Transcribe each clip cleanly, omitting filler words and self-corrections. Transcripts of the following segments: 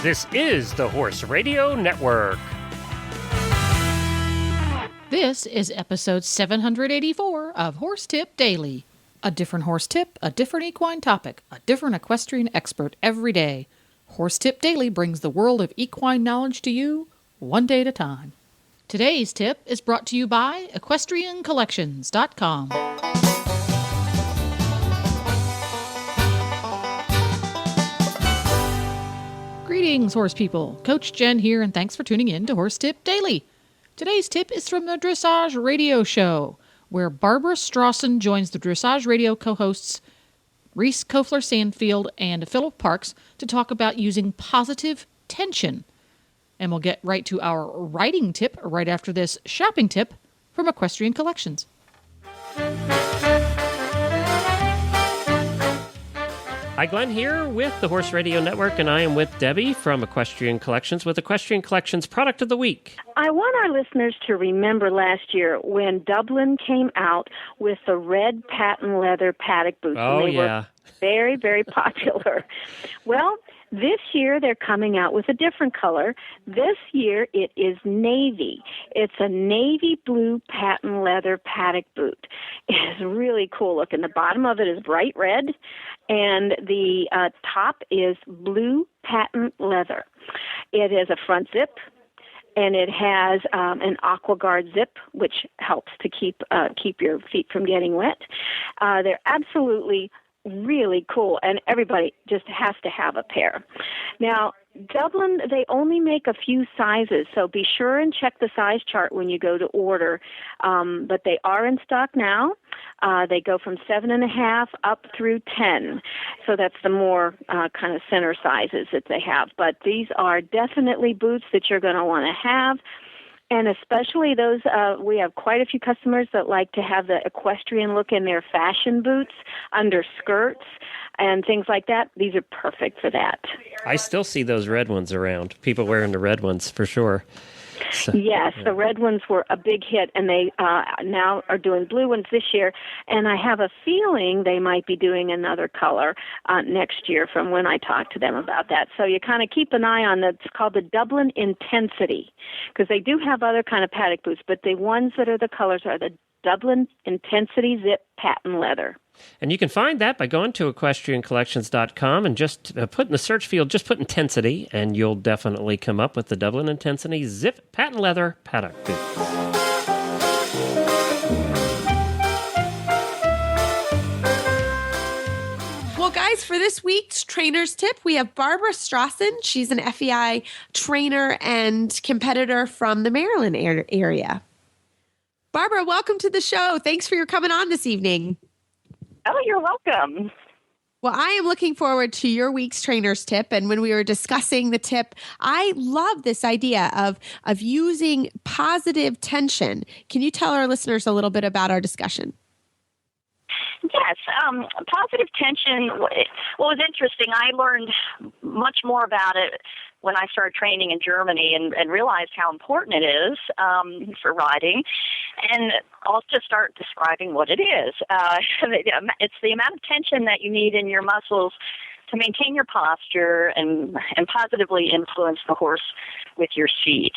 This is the Horse Radio Network. This is episode 784 of Horse Tip Daily. A different horse tip, a different equine topic, a different equestrian expert every day. Horse Tip Daily brings the world of equine knowledge to you, one day at a time. Today's tip is brought to you by EquestrianCollections.com. Greetings, horse people. Coach Jen here, and thanks for tuning in to Horse Tip Daily. Today's tip is from the Dressage Radio Show, where Barbara Strawson joins the Dressage Radio co-hosts Reese Kofler-Sandfield and Philip Parks to talk about using positive tension. And we'll get right to our riding tip right after this shopping tip from Equestrian Collections. Hi, Glenn here with the Horse Radio Network, and I am with Debbie from Equestrian Collections with Equestrian Collections Product of the Week. I want our listeners to remember last year when Dublin came out with the red patent leather paddock boots. Oh, and they were very, very popular. Well, this year they're coming out with a different color. This year it is navy. It's a navy blue patent leather paddock boot. It is really cool looking. The bottom of it is bright red, and the top is blue patent leather. It is a front zip, and it has an AquaGuard zip, which helps to keep your feet from getting wet. They're absolutely really cool, and everybody just has to have a pair. Now, Dublin, they only make a few sizes, so be sure and check the size chart when you go to order. But they are in stock now. They go from 7.5 up through 10. So that's the more kind of center sizes that they have. But these are definitely boots that you're going to want to have. And especially those, we have quite a few customers that like to have the equestrian look in their fashion boots, under skirts, and things like that. These are perfect for that. I still see those red ones around. People wearing the red ones for sure. So, yes, the red ones were a big hit, and they now are doing blue ones this year. And I have a feeling they might be doing another color next year from when I talked to them about that. So you kind of keep an eye on that. It's called the Dublin Intensity, because they do have other kind of paddock boots, but the ones that are the colors are the Dublin Intensity Zip Patent Leather. And you can find that by going to EquestrianCollections.com and just put in the search field, just put Intensity, and you'll definitely come up with the Dublin Intensity Zip Patent Leather Paddock Boots. Well, guys, for this week's trainer's tip, we have Barbara Strawson. She's an FEI trainer and competitor from the Maryland area. Barbara, welcome to the show. Thanks for your coming on this evening. Oh, you're welcome. Well, I am looking forward to your week's trainer's tip. And when we were discussing the tip, I love this idea of using positive tension. Can you tell our listeners a little bit about our discussion? Yes, positive tension. What was interesting, I learned much more about it when I started training in Germany and realized how important it is for riding. And I'll just start describing what it is. It's the amount of tension that you need in your muscles to maintain your posture and positively influence the horse with your seat.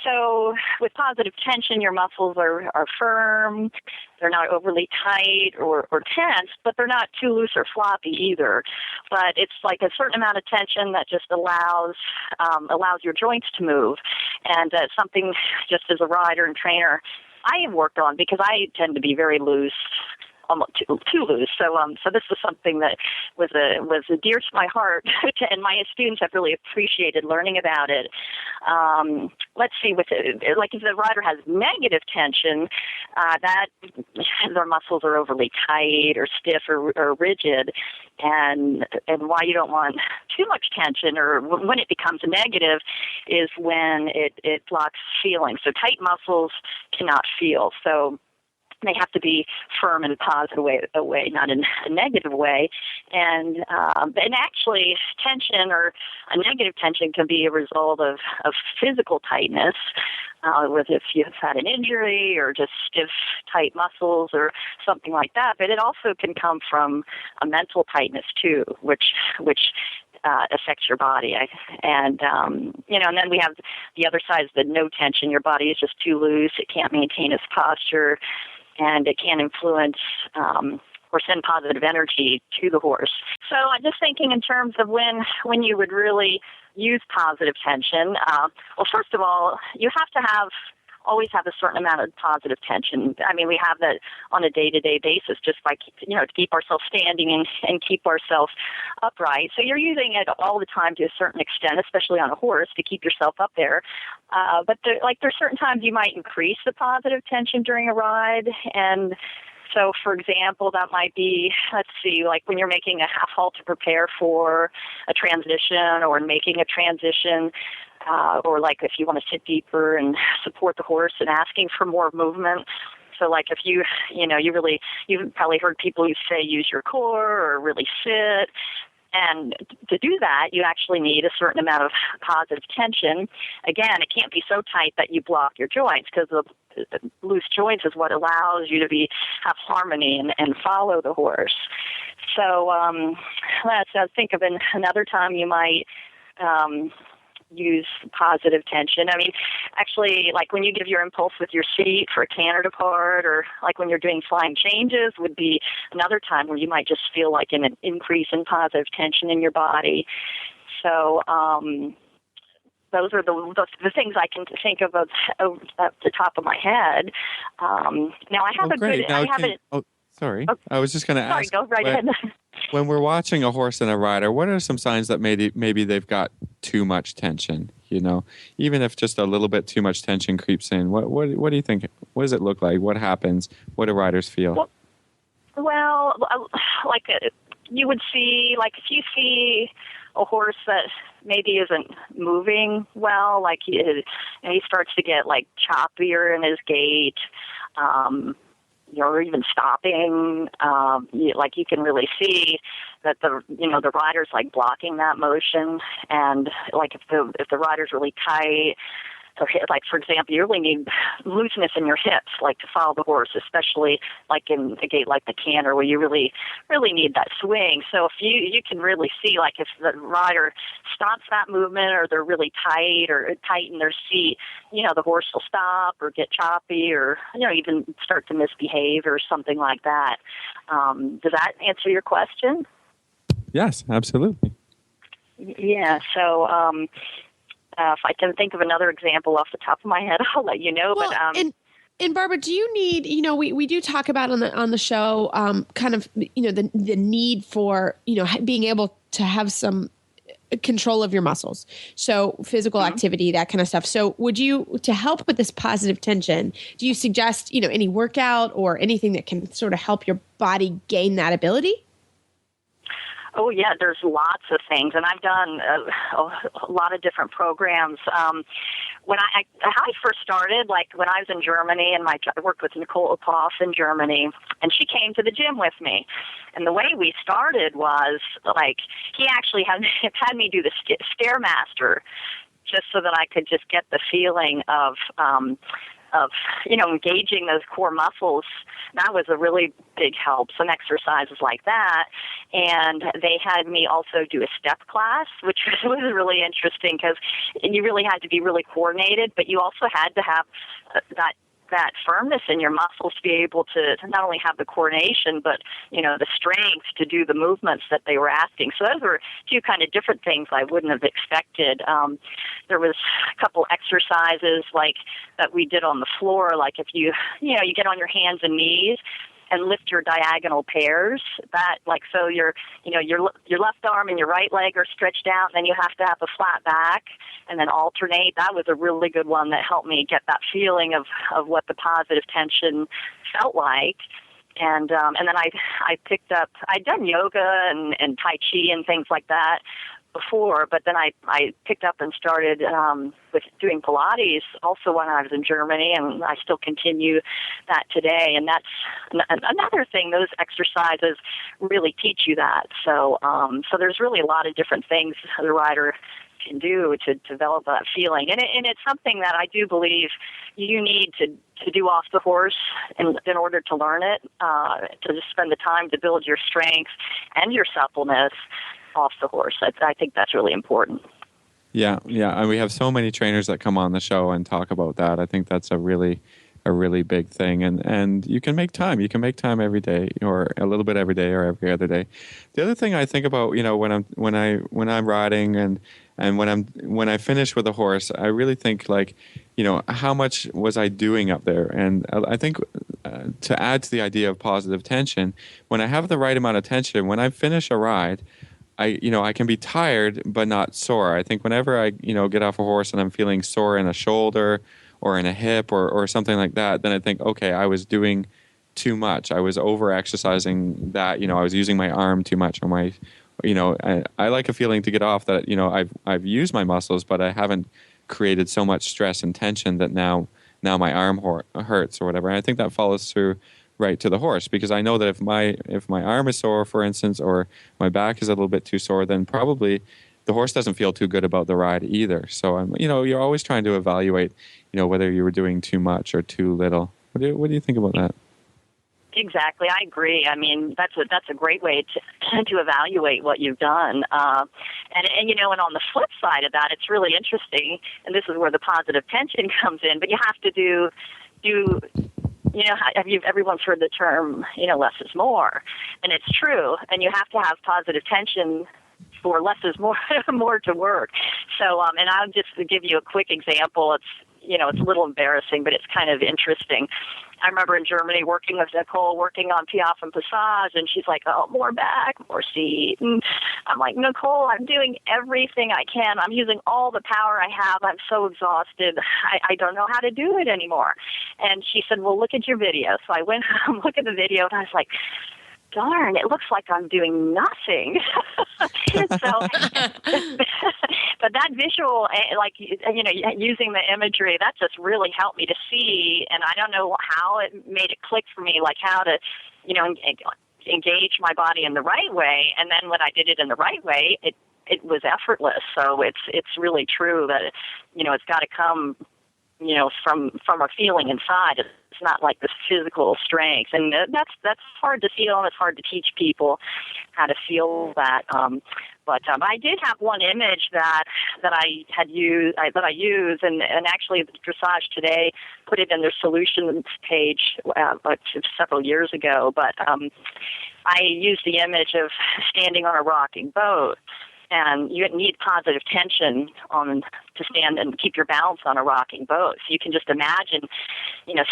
So with positive tension, your muscles are firm, they're not overly tight or tense, but they're not too loose or floppy either. But it's like a certain amount of tension that just allows your joints to move. And something just as a rider and trainer I have worked on, because I tend to be very loose, almost too loose. So this was something that was dear to my heart, and my students have really appreciated learning about it. Let's see, like if the rider has negative tension, that their muscles are overly tight or stiff or rigid, and why you don't want too much tension or when it becomes negative is when it blocks feeling. So tight muscles cannot feel. So they have to be firm in a positive way, not in a negative way. And actually, tension or a negative tension can be a result of physical tightness, whether if you've had an injury or just stiff, tight muscles or something like that. But it also can come from a mental tightness too, which affects your body. And then we have the other side is the no tension. Your body is just too loose. It can't maintain its posture, and it can influence or send positive energy to the horse. So I'm just thinking in terms of when you would really use positive tension. Well, first of all, you have to always have a certain amount of positive tension. I mean, we have that on a day-to-day basis just by, to keep ourselves standing and keep ourselves upright. So you're using it all the time to a certain extent, especially on a horse, to keep yourself up there. But there's certain times you might increase the positive tension during a ride. And so, for example, that might be, let's see, like when you're making a half halt to prepare for a transition or making a transition, or like if you want to sit deeper and support the horse and asking for more movement. So like if you've probably heard people who say use your core or really sit. And to do that, you actually need a certain amount of positive tension. Again, it can't be so tight that you block your joints, because the loose joints is what allows you to have harmony and follow the horse. So let's think of another time you might use positive tension. I mean, actually, like when you give your impulse with your seat for a canter depart, or like when you're doing flying changes would be another time where you might just feel like an increase in positive tension in your body. So those are the things I can think of at the top of my head. Now I have Sorry. I was just going to ask. Sorry, go right ahead. When we're watching a horse and a rider, what are some signs that maybe they've got too much tension? Even if just a little bit too much tension creeps in, what do you think? What does it look like? What happens? What do riders feel? Well, like you would see, like if you see a horse that maybe isn't moving well, like he starts to get like choppier in his gait, or even stopping, like you can really see that the rider's like blocking that motion, and like if the rider's really tight, like for example, you really need looseness in your hips, like to follow the horse, especially like in a gait like the canter, where you really, really need that swing. So if you can really see, like if the rider stops that movement, or they're really tight or tighten their seat, the horse will stop or get choppy, or even start to misbehave or something like that. Does that answer your question? Yes, absolutely. Yeah. So. If I can think of another example off the top of my head, I'll let you know. Well, but and Barbara, do you need? We do talk about on the show, kind of the need for being able to have some control of your muscles, so physical activity, that kind of stuff. So, would you, to help with this positive tension, do you suggest any workout or anything that can sort of help your body gain that ability? Oh, yeah, there's lots of things, and I've done a lot of different programs. When I first started, like when I was in Germany, and I worked with Nicole Opoff in Germany, and she came to the gym with me. And the way we started was, like, he actually had me do the Stairmaster, just so that I could just get the feeling of engaging those core muscles. That was a really big help. Some exercises like that. And they had me also do a step class, which was really interesting, because you really had to be really coordinated, but you also had to have that firmness in your muscles to be able to not only have the coordination, but, the strength to do the movements that they were asking. So those were two kind of different things I wouldn't have expected. There was a couple exercises like that we did on the floor, like if you get on your hands and knees and lift your diagonal pairs, that like, so your left arm and your right leg are stretched out, and then you have to have a flat back and then alternate. That was a really good one that helped me get that feeling of what the positive tension felt like. And then I picked up, I'd done yoga and Tai Chi and things like that before, but then I picked up and started with doing Pilates also when I was in Germany, and I still continue that today. And that's another thing, those exercises really teach you that. So there's really a lot of different things the rider can do to develop that feeling. And it's something that I do believe you need to do off the horse in order to learn it, to just spend the time to build your strength and your suppleness. off the horse. I think that's really important. Yeah, and we have so many trainers that come on the show and talk about that. I think that's a really big thing, and you can make time. You can make time every day, or a little bit every day, or every other day. The other thing I think about, when I'm riding and when I finish with a horse, I really think, like, how much was I doing up there? And I think to add to the idea of positive tension, when I have the right amount of tension, when I finish a ride, I can be tired but not sore. I think whenever I get off a horse and I'm feeling sore in a shoulder or in a hip or something like that, then I think, okay, I was doing too much. I was over exercising that. I was using my arm too much, or my, I like a feeling to get off that I've used my muscles, but I haven't created so much stress and tension that now my arm hurts or whatever. And I think that follows through right to the horse, because I know that if my arm is sore, for instance, or my back is a little bit too sore, then probably the horse doesn't feel too good about the ride either. So you're always trying to evaluate, whether you were doing too much or too little. What do you think about that? Exactly, I agree. I mean, that's a great way to evaluate what you've done. And on the flip side of that, it's really interesting, and this is where the positive tension comes in. But you have to do. Everyone's heard the term, less is more, and it's true. And you have to have positive tension for less is more to work. So, and I'll just give you a quick example. It's a little embarrassing, but it's kind of interesting. I remember in Germany working with Nicole, working on Piaffe and Passage, and she's like, oh, more back, more seat. And I'm like, Nicole, I'm doing everything I can. I'm using all the power I have. I'm so exhausted. I don't know how to do it anymore. And she said, well, look at your video. So I went home, look at the video, and I was like, darn, it looks like I'm doing nothing. But that visual, using the imagery, that just really helped me to see, and I don't know how it made it click for me, like how to, engage my body in the right way. And then when I did it in the right way, it was effortless. So it's really true that, it's got to come, from a feeling inside. It's not like this physical strength, and that's hard to feel, and it's hard to teach people how to feel that. But I did have one image that I had used, and actually Dressage Today put it in their solutions page several years ago. But I used the image of standing on a rocking boat. And you need positive tension to stand and keep your balance on a rocking boat. So you can just imagine,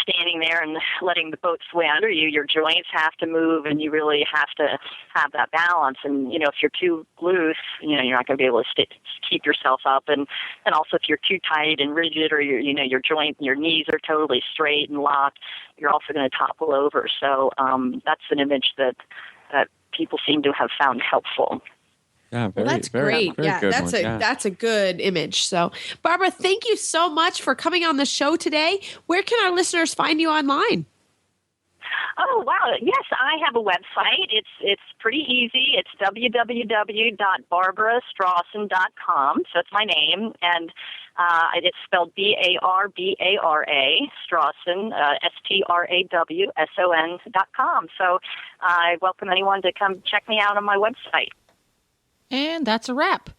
standing there and letting the boat sway under you. Your joints have to move, and you really have to have that balance. And if you're too loose, you're not going to be able to keep yourself up. And also if you're too tight and rigid, or your knees are totally straight and locked, you're also going to topple over. So that's an image that people seem to have found helpful. Yeah, that's great. Very good that's a good image. So, Barbara, thank you so much for coming on the show today. Where can our listeners find you online? Oh, wow. Yes, I have a website. It's pretty easy. It's www.barbarastrawson.com. So it's my name, and it's spelled B-A-R-B-A-R-A, Strawson, STRAWSON.com. So I welcome anyone to come check me out on my website. And that's a wrap.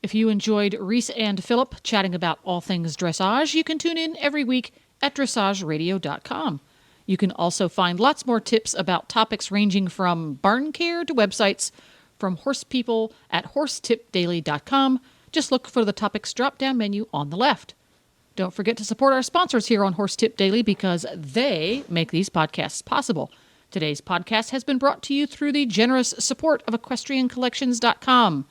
If you enjoyed Reese and Phillip chatting about all things dressage, you can tune in every week at dressageradio.com. You can also find lots more tips about topics ranging from barn care to websites from horse people at horsetipdaily.com. Just look for the topics drop-down menu on the left. Don't forget to support our sponsors here on Horse Tip Daily, because they make these podcasts possible. Today's podcast has been brought to you through the generous support of EquestrianCollections.com.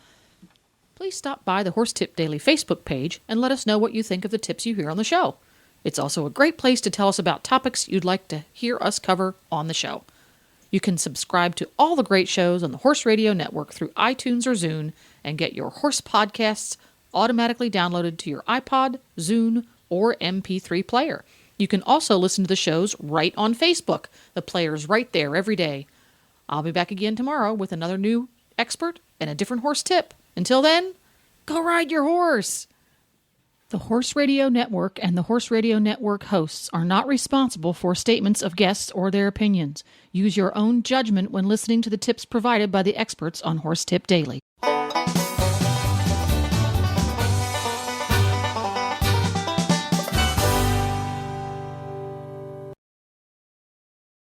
Please stop by the Horse Tip Daily Facebook page and let us know what you think of the tips you hear on the show. It's also a great place to tell us about topics you'd like to hear us cover on the show. You can subscribe to all the great shows on the Horse Radio Network through iTunes or Zune and get your horse podcasts automatically downloaded to your iPod, Zune, or MP3 player. You can also listen to the shows right on Facebook. The player's right there every day. I'll be back again tomorrow with another new expert and a different horse tip. Until then, go ride your horse! The Horse Radio Network and the Horse Radio Network hosts are not responsible for statements of guests or their opinions. Use your own judgment when listening to the tips provided by the experts on Horse Tip Daily. Bye.